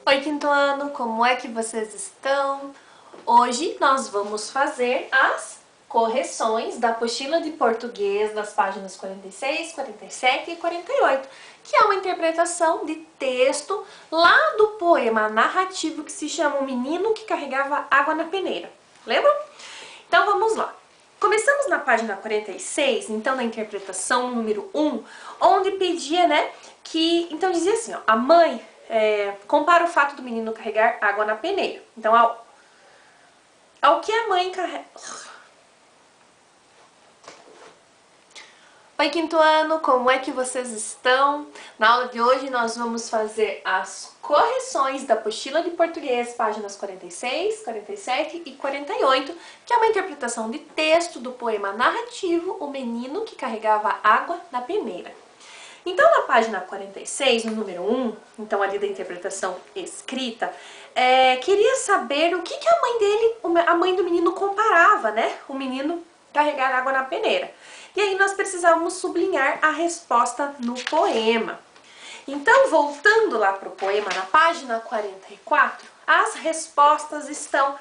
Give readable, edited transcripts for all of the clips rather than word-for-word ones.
Oi, quinto ano, como é que vocês estão? Hoje nós vamos fazer as correções da apostila de português das páginas 46, 47 e 48, que é uma interpretação de texto lá do poema narrativo que se chama O Menino que Carregava Água na Peneira. Lembram? Então vamos lá. Começamos na página 46, então na interpretação número 1, onde pedia, que... Então dizia assim, ó, a mãe... compara o fato do menino carregar água na peneira. Então, ao que a mãe carrega... Oi, quinto ano, como é que vocês estão? Na aula de hoje nós vamos fazer as correções da apostila de português, páginas 46, 47 e 48, que é uma interpretação de texto do poema narrativo O Menino que Carregava Água na Peneira. Então, na página 46, no número 1, então ali da interpretação escrita, queria saber o que a mãe do menino comparava, o menino carregar água na peneira. E aí nós precisávamos sublinhar a resposta no poema. Então, voltando lá para o poema, na página 44, as respostas estão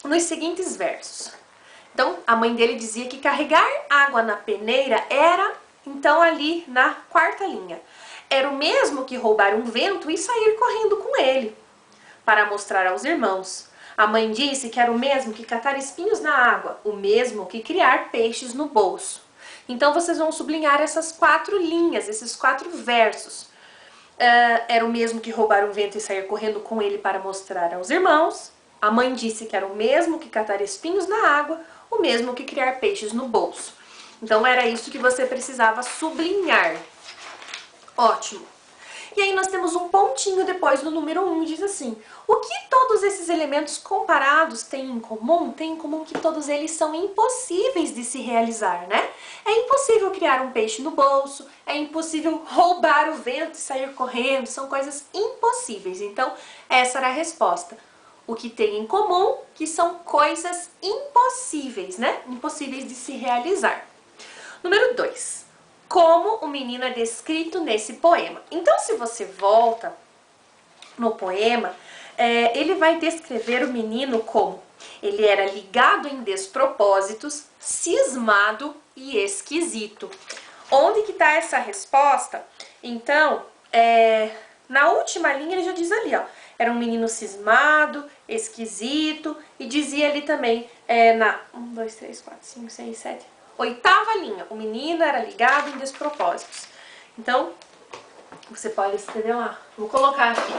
nos seguintes versos. Então, a mãe dele dizia que carregar água na peneira era, então, ali na quarta linha. Era o mesmo que roubar um vento e sair correndo com ele, para mostrar aos irmãos. A mãe disse que era o mesmo que catar espinhos na água, o mesmo que criar peixes no bolso. Então, vocês vão sublinhar essas 4 linhas, esses 4 versos. Era o mesmo que roubar um vento e sair correndo com ele para mostrar aos irmãos. A mãe disse que era o mesmo que catar espinhos na água, o mesmo que criar peixes no bolso. Então, era isso que você precisava sublinhar. Ótimo. E aí nós temos um pontinho depois do número 1, diz assim: o que todos esses elementos comparados têm em comum? Tem em comum que todos eles são impossíveis de se realizar, né? É impossível criar um peixe no bolso, é impossível roubar o vento e sair correndo, são coisas impossíveis. Então, essa era a resposta. O que tem em comum, que são coisas impossíveis, Impossíveis de se realizar. Número 2. Como o menino é descrito nesse poema. Então, se você volta no poema, ele vai descrever o menino como: ele era ligado em despropósitos, cismado e esquisito. Onde que está essa resposta? Então, na última linha ele já diz ali, ó, era um menino cismado, esquisito, e dizia ali também, na 1, 2, 3, 4, 5, 6, 7, 8ª linha, o menino era ligado em despropósitos. Então, você pode escrever lá. Vou colocar aqui.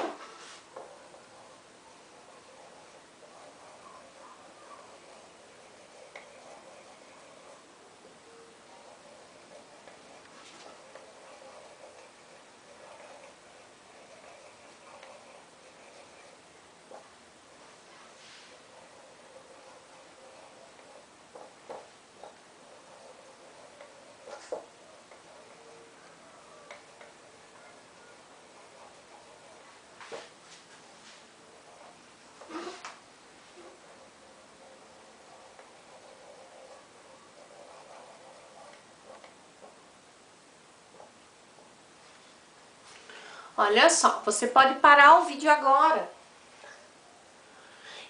Olha só, você pode parar o vídeo agora.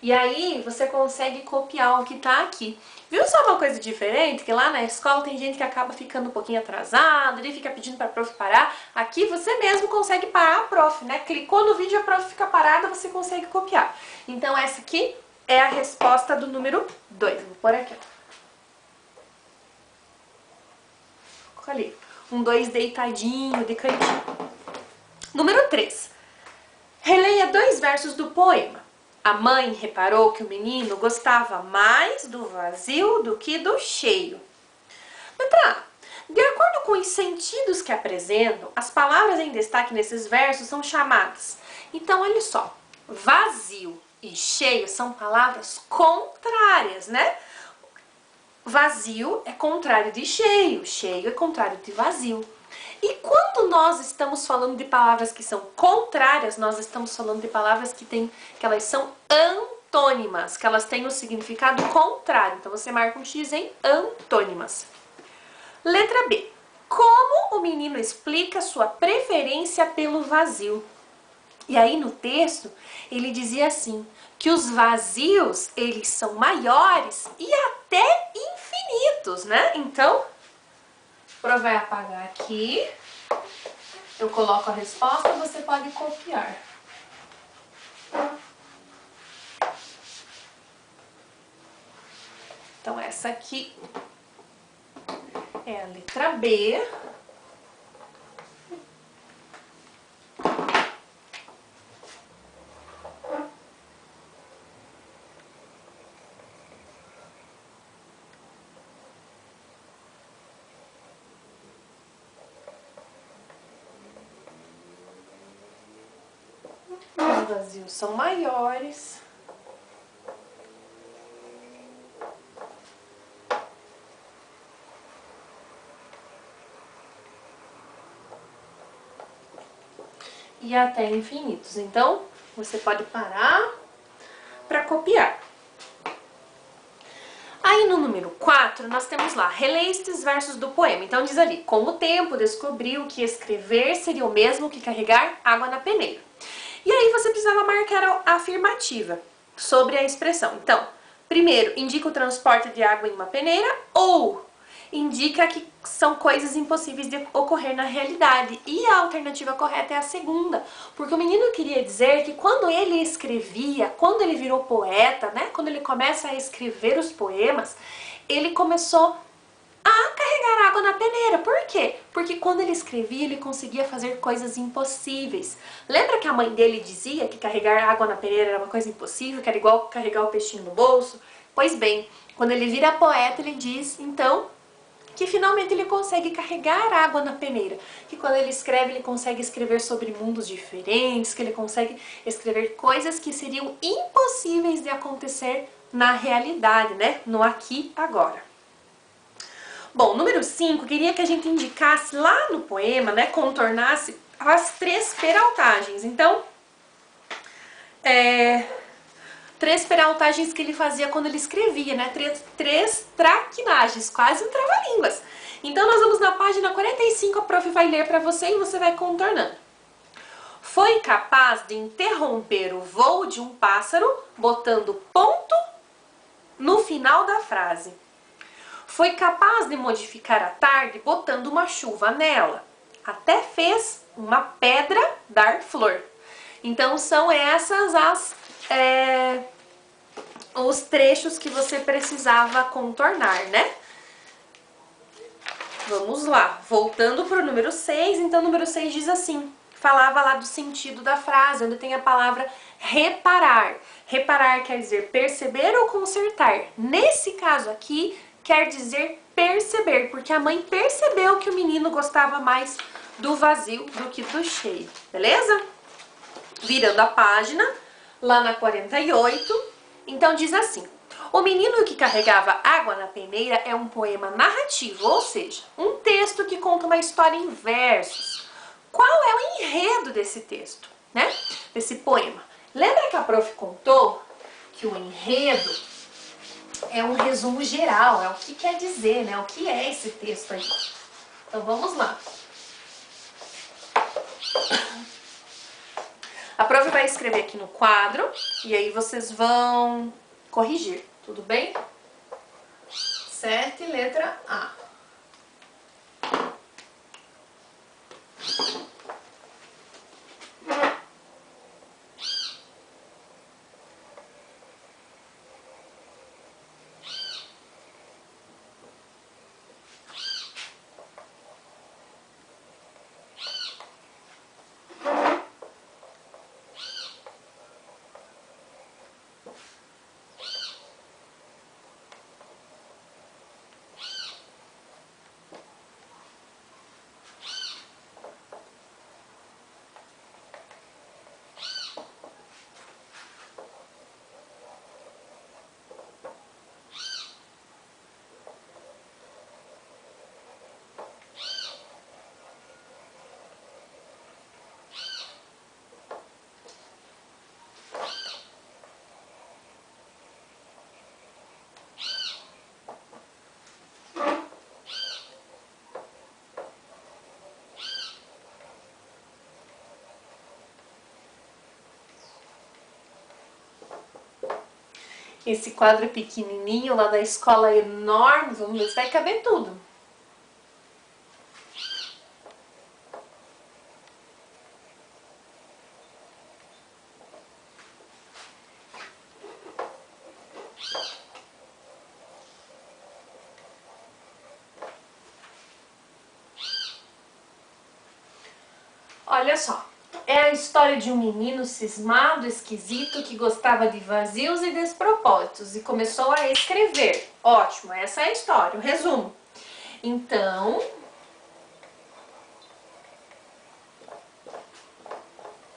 E aí você consegue copiar o que tá aqui. Viu só uma coisa diferente? Que lá na escola tem gente que acaba ficando um pouquinho atrasado, ele fica pedindo pra prof parar. Aqui você mesmo consegue parar a prof, Clicou no vídeo, a prof fica parada, você consegue copiar. Então essa aqui é a resposta do número 2. Vou pôr aqui, ó. Ali, um 2 deitadinho, de cantinho. Número 3. Releia 2 versos do poema. A mãe reparou que o menino gostava mais do vazio do que do cheio. Letra A. De acordo com os sentidos que apresentam, as palavras em destaque nesses versos são chamadas. Então, olha só. Vazio e cheio são palavras contrárias, Vazio é contrário de cheio, cheio é contrário de vazio. E quando nós estamos falando de palavras que são contrárias, nós estamos falando de palavras que elas são antônimas, que elas têm o significado contrário. Então você marca um X em antônimas. Letra B. como o menino explica sua preferência pelo vazio. E aí no texto ele dizia assim, que os vazios eles são maiores e até infinitos, né? Então, vai apagar aqui, eu coloco a resposta, você pode copiar. Então essa aqui é a letra B. Os vazios são maiores. E até infinitos. Então, você pode parar para copiar. Aí no número 4, nós temos lá, releia estes versos do poema. Então diz ali, com o tempo descobriu que escrever seria o mesmo que carregar água na peneira. E aí você precisava marcar a afirmativa sobre a expressão. Então, primeiro, indica o transporte de água em uma peneira ou indica que são coisas impossíveis de ocorrer na realidade. E a alternativa correta é a segunda, porque o menino queria dizer que quando ele escrevia, quando ele virou poeta, né, quando ele começa a escrever os poemas, ele começou a carregar água na peneira. Por quê? Porque quando ele escrevia, ele conseguia fazer coisas impossíveis. Lembra que a mãe dele dizia que carregar água na peneira era uma coisa impossível, que era igual carregar o peixinho no bolso? Pois bem, quando ele vira poeta, ele diz, então, que finalmente ele consegue carregar água na peneira, que quando ele escreve, ele consegue escrever sobre mundos diferentes, que ele consegue escrever coisas que seriam impossíveis de acontecer na realidade, né? No aqui e agora. Bom, número 5, queria que a gente indicasse lá no poema, né, contornasse as 3 peraltagens. Então, 3 peraltagens que ele fazia quando ele escrevia, né? 3 traquinagens, quase um trava-línguas. Então nós vamos na página 45, a prof vai ler para você e você vai contornando. Foi capaz de interromper o voo de um pássaro botando ponto no final da frase. Foi capaz de modificar a tarde botando uma chuva nela. Até fez uma pedra dar flor. Então são essas os trechos que você precisava contornar, né? Vamos lá, voltando para o número 6, então o número 6 diz assim, falava lá do sentido da frase, onde tem a palavra reparar. Reparar quer dizer perceber ou consertar. Nesse caso aqui, quer dizer perceber, porque a mãe percebeu que o menino gostava mais do vazio do que do cheio, beleza? Virando a página, lá na 48, então diz assim, o menino que carregava água na peneira é um poema narrativo, ou seja, um texto que conta uma história em versos. Qual é o enredo desse texto, né? Desse poema? Lembra que a prof contou que o enredo é um resumo geral, é o que quer dizer, né? O que é esse texto aí? Então vamos lá. A prof vai escrever aqui no quadro e aí vocês vão corrigir, tudo bem? 7, letra A. Esse quadro pequenininho lá da escola é enorme, vamos ver se vai caber tudo. Olha só, é a história de um menino cismado, esquisito, que gostava de vazios e despropósitos e começou a escrever. Ótimo, essa é a história, o resumo. Então,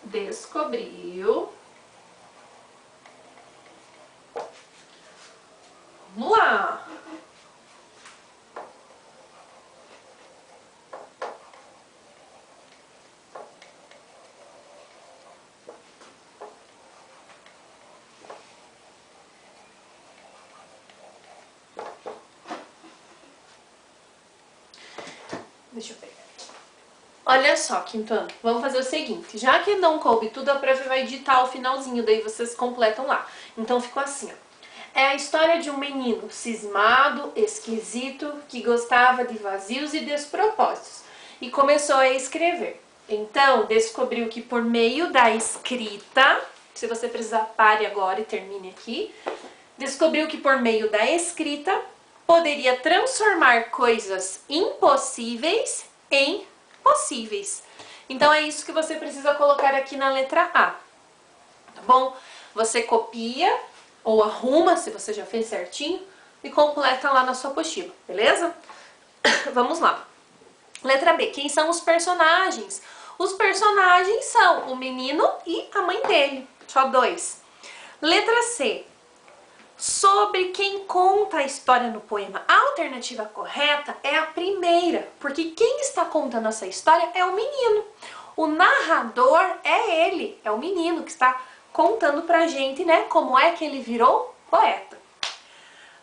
descobriu. Vamos lá. Deixa eu pegar. Olha só, quinto ano, vamos fazer o seguinte, já que não coube tudo, a prof vai editar o finalzinho, daí vocês completam lá. Então ficou assim, ó. É a história de um menino cismado, esquisito, que gostava de vazios e despropósitos e começou a escrever. Então, descobriu que por meio da escrita, se você precisar, pare agora e termine aqui, descobriu que por meio da escrita poderia transformar coisas impossíveis em possíveis. Então é isso que você precisa colocar aqui na letra A, tá bom? Você copia ou arruma, se você já fez certinho, e completa lá na sua apostila, beleza? Vamos lá. Letra B, quem são os personagens? Os personagens são o menino e a mãe dele, só dois. Letra C, sobre quem conta a história no poema. A alternativa correta é a primeira, porque quem está contando essa história é o menino. O narrador é ele, é o menino que está contando pra gente, né, como é que ele virou poeta.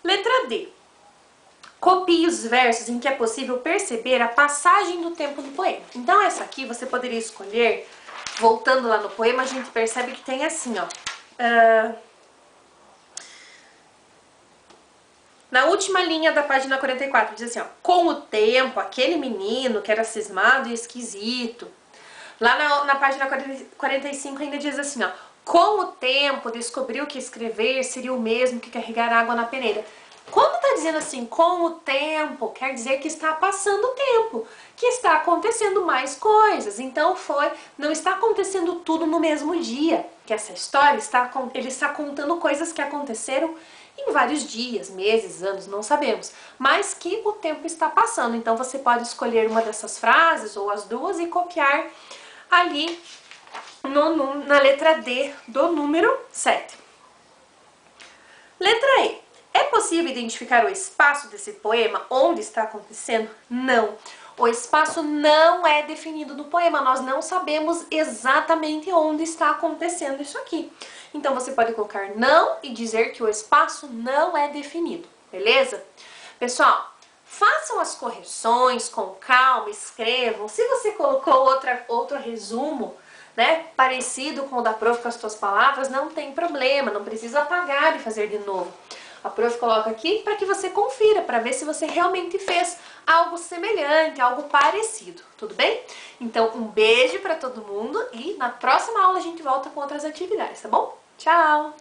Letra D. Copie os versos em que é possível perceber a passagem do tempo no poema. Então essa aqui você poderia escolher, voltando lá no poema, a gente percebe que tem assim, ó. Na última linha da página 44, diz assim, ó, com o tempo, aquele menino que era cismado e esquisito. Lá na página 45 ainda diz assim, ó, com o tempo descobriu que escrever seria o mesmo que carregar água na peneira. Quando tá dizendo assim, com o tempo, quer dizer que está passando o tempo, que está acontecendo mais coisas. Então não está acontecendo tudo no mesmo dia, que essa história ele está contando coisas que aconteceram em vários dias, meses, anos, não sabemos, mas que o tempo está passando. Então você pode escolher uma dessas frases ou as duas e copiar ali na letra D do número 7. Letra E. É possível identificar o espaço desse poema onde está acontecendo? Não. O espaço não é definido no poema, nós não sabemos exatamente onde está acontecendo isso aqui. Então você pode colocar não e dizer que o espaço não é definido, beleza? Pessoal, façam as correções com calma, escrevam. Se você colocou outro resumo, né, parecido com o da prof com as suas palavras, não tem problema, não precisa apagar e fazer de novo. A prof coloca aqui para que você confira, para ver se você realmente fez algo semelhante, algo parecido, tudo bem? Então, um beijo para todo mundo e na próxima aula a gente volta com outras atividades, tá bom? Tchau!